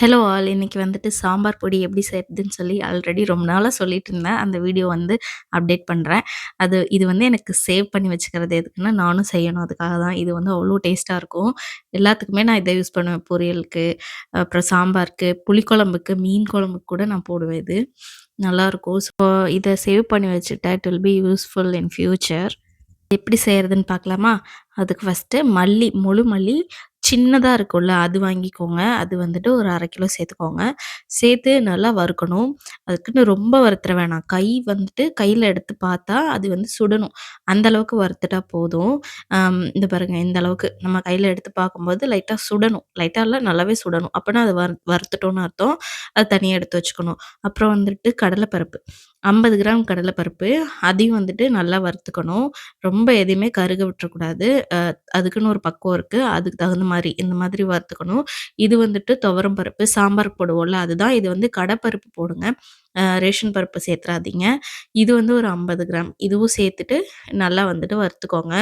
Hello all. இன்னைக்கு வந்துட்டு சாம்பார் பொடி எப்படி செய்றதுன்னு சொல்லி ஆல்ரெடி ரொம்ப நாளா சொல்லிட்டு இருந்தேன். அந்த வீடியோ வந்து அப்டேட் பண்றேன். இது வந்து எனக்கு சேவ் பண்ணி வச்சுக்கிறது எதுக்குன்னா, நானும் செய்யணும் அதுக்காக தான். இது வந்து அவ்ளோ டேஸ்ட்டா இருக்கும். எல்லாத்துக்குமே நான் இத யூஸ் பண்ணுவேன். பொரியலுக்கு, அப்புறம் சாம்பாருக்கு, புளிக்குழம்புக்கு, மீன் குழம்புக்கு கூட நான் போடுவேன் இது. நல்லாயிருக்கும். ஸோ இத சேவ் பண்ணி வச்சுட்டா it will be useful in future. எப்படி செய்றதுன்னு பார்க்கலாமா? அதுக்கு ஃபர்ஸ்ட்டு மல்லி, முழு மல்லி சின்னதா இருக்கும்ல, அது வாங்கிக்கோங்க. அது வந்துட்டு ஒரு 1/2 கிலோ சேர்த்துக்கோங்க. சேர்த்து நல்லா வறுக்கணும். அதுக்குன்னு ரொம்ப வறுத்துற வேணாம். கையில எடுத்து பார்த்தா அது வந்து சுடணும். அந்த அளவுக்கு வறுத்துட்டா போதும். இந்த பாருங்க இந்த அளவுக்கு நம்ம கையில எடுத்து பார்க்கும்போது லைட்டா சுடணும். லைட்டா இல்ல நல்லாவே சுடணும். அப்பன்னா அது வறுத்துட்டோம்னு அர்த்தம். அது தனியா எடுத்து வச்சுக்கணும். அப்புறம் வந்துட்டு கடலைப்பருப்பு. 50 கிராம் கடலைப்பருப்பு. அதையும் வந்துட்டு நல்லா வறுத்துக்கணும். ரொம்ப எதையுமே கருக விட்டுறக்கூடாது. அதுக்குன்னு ஒரு பக்குவம் இருக்கு. அதுக்கு தகுந்த மாரி, இந்த மாதிரி வறுத்துக்கணும். இது வந்துட்டு துவரம் பருப்பு, சாம்பாருக்கு போடுவோம்ல அதுதான். இது வந்து கடப்பருப்பு போடுங்க. ரேஷன் பருப்பு சேத்துறாதீங்க. இது வந்து ஒரு 50 கிராம். இதுவும் சேர்த்துட்டு நல்லா வந்துட்டு வறுத்துக்கோங்க.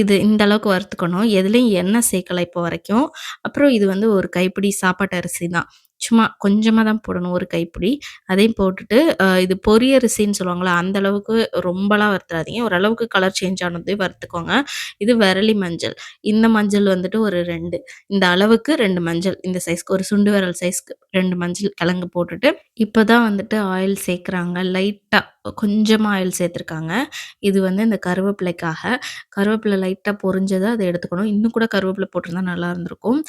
இது இந்த அளவுக்கு வறுத்துக்கணும். எதுலயும் எண்ணெய் சேர்க்கல இப்போ வரைக்கும். அப்புறம் இது வந்து ஒரு கைப்பிடி சாப்பாட்டு அரிசி தான். சும்மா கொஞ்சமா தான் போடணும், ஒரு கைப்பிடி. அதையும் போட்டுட்டு, இது பொரியரிசின்னு சொல்லுவாங்கல்ல, அந்த அளவுக்கு ரொம்பலாம் வறுத்துறாதீங்க. ஓரளவுக்கு கலர் சேஞ்ச் ஆனதையும் வறுத்துக்கோங்க. இது விரலி மஞ்சள். இந்த மஞ்சள் வந்துட்டு ஒரு 2. இந்த அளவுக்கு 2 மஞ்சள். இந்த சைஸ்க்கு ஒரு சுண்டு விரல் சைஸ்க்கு 2 மஞ்சள் கிழங்கு போட்டுட்டு, இப்ப தான் வந்துட்டு ஆயில் சேர்க்குறாங்க. லைட்டா கொஞ்சமா ஆயில் சேர்த்துருக்காங்க. இது வந்து இந்த கருவேப்பிலைக்காக. கருவேப்பிலை லைட்டா பொரிஞ்சத அத எடுத்துக்கணும். இன்னும் கூட கருவேப்பிலை போட்டிருந்தா நல்லா இருந்திருக்கும்.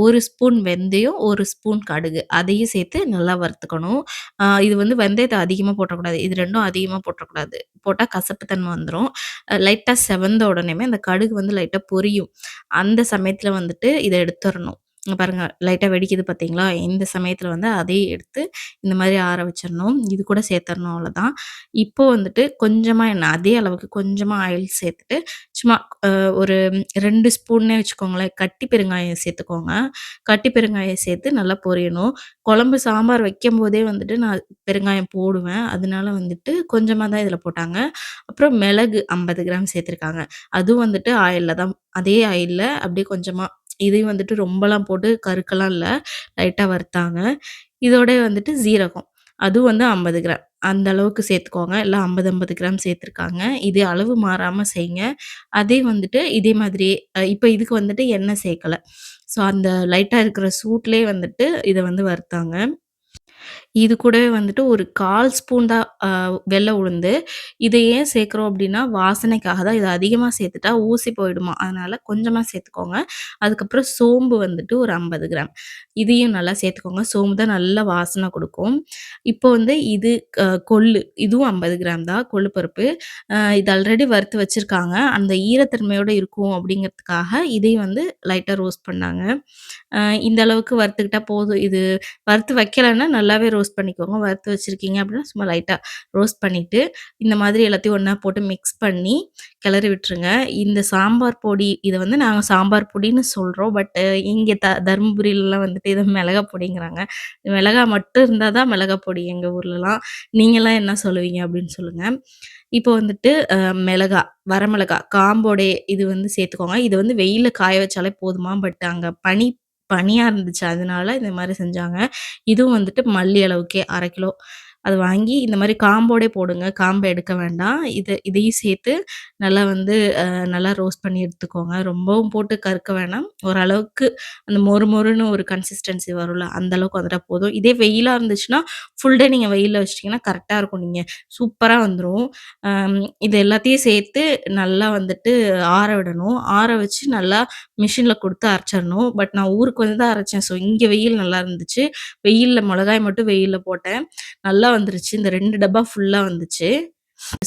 1 ஸ்பூன் வெந்தயம், 1 ஸ்பூன் கடுகு அதையும் சேர்த்து நல்லா வறுத்துக்கணும். இது வந்து வெந்தயத்த அதிகமா போட்றக்கூடாது. இது 2ம் அதிகமா போட்றக்கூடாது. போட்டா கசப்பு தன்மை வந்துரும். லைட்டா செவந்த உடனேயுமே அந்த கடுகு வந்து லைட்டா பொரியும். அந்த சமயத்துல வந்துட்டு இத எடுத்துறணும். இங்க பாருங்க லைட்டா வெடிக்குது பார்த்தீங்களா? இந்த சமயத்துல வந்து அதையும் எடுத்து இந்த மாரி ஆற வச்சிரணும். இது கூட சேர்த்தரணும் அவ்வளோதான். இப்போ வந்துட்டு கொஞ்சமா எண்ணெய், அதே அளவுக்கு கொஞ்சமா ஆயில் சேர்த்துட்டு, சும்மா ஒரு 2 ஸ்பூன்னே வச்சுக்கோங்களேன். கட்டி பெருங்காயம் சேர்த்துக்கோங்க. கட்டி பெருங்காயம் சேர்த்து நல்லா பொரியணும். குழம்பு சாம்பார் வைக்கும்போதே வந்துட்டு நான் பெருங்காயம் போடுவேன். அதனால வந்துட்டு கொஞ்சமா தான் இதில போட்டாங்க. அப்புறம் மிளகு 50 கிராம் சேர்த்துருக்காங்க. அதுவும் வந்துட்டு ஆயில்ல தான் அதே ஆயில்ல அப்படியே கொஞ்சமா இதையும் வந்துட்டு ரொம்பலாம் போட்டு கருக்கலாம் இல்ல. லைட்டா வறுத்தாங்க. இதோட வந்துட்டு சீரகம். அதுவும் வந்து 50 கிராம். அந்த அளவுக்கு சேர்த்துக்கோங்க. எல்லாம் 50, 50 கிராம் சேர்த்துருக்காங்க. இது அளவு மாறாம செய்யுங்க. அதே வந்துட்டு இதே மாதிரியே இப்ப இதுக்கு வந்துட்டு எண்ணெய் சேர்க்கல. ஸோ அந்த லைட்டா இருக்கிற சூட்லயே வந்துட்டு இத வந்து வறுத்தாங்க. இது கூடவே வந்துட்டு ஒரு 1/4 ஸ்பூன் தான் வெள்ள உளுந்து. இத ஏன் சேர்க்கிறோம் அப்டின்னா, வாசனைக்காக தான். இத அதிகமா சேர்த்துட்டா ஊசி போயிடுமாம். அதனால கொஞ்சமா சேர்த்துக்கோங்க. அதுக்கப்புறம் சோம்பு வந்துட்டு ஒரு 50 கிராம். இதையும் நல்லா சேர்த்துக்கோங்க. சோம்பு தான் நல்லா வாசனை குடுக்கும். இப்போ வந்து இது கொள்ளு. இதுவும் 50 கிராம் தான் கொள்ளு பருப்பு. இது ஆல்ரெடி வறுத்து வச்சிருக்காங்க. அந்த ஈரத்தன்மையோட இருக்கும் அப்டிங்கிறதுக்காக இதையும் வந்து லைட்டா ரோஸ்ட் பண்ணாங்க. இந்த அளவுக்கு வறுத்துக்கிட்டா போதும். இது வறுத்து வைக்கலன்னா நல்லாவே ரோஸ்ட் பண்ணிக்கோங்க. வறுத்து வச்சிருக்கீங்க அப்படின்னா, சும்மா லைட்டா ரோஸ்ட் பண்ணிட்டு, இந்த மாதிரி எல்லாத்தையும் ஒண்ணா போட்டு மிக்ஸ் பண்ணி கிளறி விட்டுருங்க. இந்த சாம்பார் பொடி இத வந்து நாங்க சாம்பார் பொடின்னு சொல்றோம். பட் இங்க தர்மபுரிலலாம் வந்துட்டு இத மிளகா பொடிங்கிறாங்க. மிளகா மட்டும் இருந்தா தான் மிளகா பொடி எங்க ஊர்லலாம். நீங்கலாம் என்ன சொல்லுவீங்க அப்படின்னு சொல்லுங்க. இப்போ வந்துட்டு மிளகா, வரமிளகா காம்போடே இது வந்து சேர்த்துக்கோங்க. இது வந்து வெயில்ல காய வச்சாலே போதுமா, பட் அங்க பனியா இருந்துச்சு. அதனால இந்த மாரி செஞ்சாங்க. இதுவும் வந்துட்டு மல்லி அளவுக்கே 1/2 கிலோ. அது வாங்கி இந்த மாரி காம்போடே போடுங்க. காம்ப எடுக்க வேண்டாம். இதையும் சேர்த்து நல்லா வந்து நல்லா ரோஸ்ட் பண்ணி எடுத்துக்கோங்க. ரொம்பவும் போட்டு கருக்க வேணாம். ஓரளவுக்கு அந்த மொறு மொறுன்னு ஒரு கன்சிஸ்டன்சி வரும்ல, அந்த அளவுக்கு வந்துட்டா போதும். இதே வெயிலா இருந்துச்சுன்னா, ஃபுல் டே நீங்க வெயில்ல வச்சுட்டீங்கன்னா கரெக்ட்டா இருக்கும். நீங்க சூப்பரா வந்துரும். அம் இது எல்லாத்தையும் சேர்த்து நல்லா வந்துட்டு ஆற விடணும். ஆற வச்சு நல்லா மிஷின்ல குடுத்து அரைச்சிரணும். பட் நான் ஊருக்கு வந்து தான் அரைச்சேன். ஸோ இங்க வெயில் நல்லா இருந்துச்சு. வெயில்ல மொளகாய் மட்டும் வெயில்ல போட்டேன். நல்லா வந்துருச்சு. இந்த 2 டப்பா ஃபுல்லா வந்துச்சு.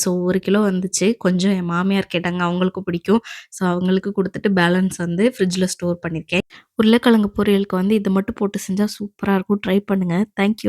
ஸோ 1 கிலோ வந்துச்சு. கொஞ்சம் என் மாமியார் கேட்டாங்க. அவங்களுக்கும் பிடிக்கும். ஸோ அவங்களுக்கு குடுத்துட்டு பேலன்ஸ் வந்து ஃப்ரிட்ஜ்ல ஸ்டோர் பண்ணியிருக்கேன். உருளைக்கிழங்கு பொரியலுக்கு வந்து இத மட்டும் போட்டு செஞ்சா சூப்பரா இருக்கும். ட்ரை பண்ணுங்க. Thank you.